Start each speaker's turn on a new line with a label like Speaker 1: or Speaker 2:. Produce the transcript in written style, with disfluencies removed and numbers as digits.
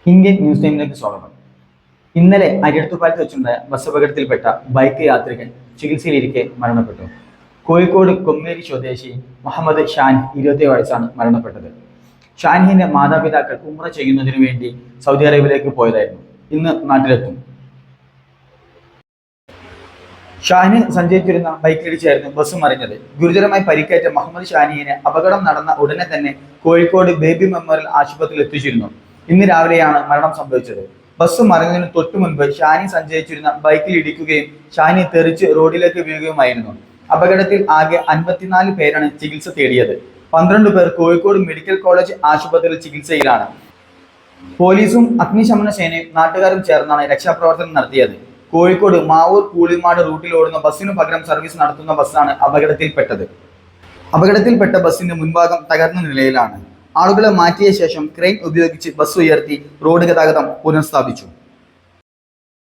Speaker 1: Indian news ടൈമിലേക്ക് സ്വാഗതം. ഇന്നലെ അരിയടത്തുപാലത്ത് വെച്ചുണ്ടായ ബസ് അപകടത്തിൽപ്പെട്ട ബൈക്ക് യാത്രികൻ ചികിത്സയിലിരിക്കെ മരണപ്പെട്ടു. കോഴിക്കോട് കൊമ്മേരി സ്വദേശി മുഹമ്മദ് ഷാൻ 27 വയസ്സാണ് മരണപ്പെട്ടത്. ഷാൻഹിന്റെ മാതാപിതാക്കൾ ഉംറ ചെയ്യുന്നതിനു വേണ്ടി സൗദി അറേബ്യയിലേക്ക് പോയതായിരുന്നു. ഇന്ന് നാട്ടിലെത്തും. ഷാന് സഞ്ചരിച്ചിരുന്ന ബൈക്കിലിടിച്ചായിരുന്നു ബസ് മറിഞ്ഞത്. ഗുരുതരമായി പരിക്കേറ്റ മുഹമ്മദ് ഷാനിയെ അപകടം നടന്ന ഉടനെ തന്നെ കോഴിക്കോട് ബേബി മെമ്മോറിയൽ ആശുപത്രിയിൽ എത്തിച്ചിരുന്നു. ഇന്ന് രാവിലെയാണ് മരണം സംഭവിച്ചത്. ബസ് മറിഞ്ഞതിന് തൊട്ടു മുൻപ് ഷാനി സഞ്ചരിച്ചിരുന്ന ബൈക്കിൽ ഇടിക്കുകയും ഷാനി തെറിച്ച് റോഡിലേക്ക് വീഴുകയുമായിരുന്നു. അപകടത്തിൽ ആകെ 54 പേരാണ് ചികിത്സ തേടിയത്. 12 പേർ കോഴിക്കോട് മെഡിക്കൽ കോളേജ് ആശുപത്രിയിൽ ചികിത്സയിലാണ്. പോലീസും അഗ്നിശമന സേനയും നാട്ടുകാരും ചേർന്നാണ് രക്ഷാപ്രവർത്തനം നടത്തിയത്. കോഴിക്കോട് മാവൂർ കൂളിമാട് റൂട്ടിൽ ഓടുന്ന ബസ്സിനു പകരം സർവീസ് നടത്തുന്ന ബസ്സാണ് അപകടത്തിൽപ്പെട്ട ബസ്സിന്റെ മുൻഭാഗം തകർന്ന നിലയിലാണ്. ആളുകളെ മാറ്റിയ ശേഷം ക്രെയിൻ ഉപയോഗിച്ച് ബസ് ഉയർത്തി റോഡ് ഗതാഗതം പുനഃസ്ഥാപിച്ചു.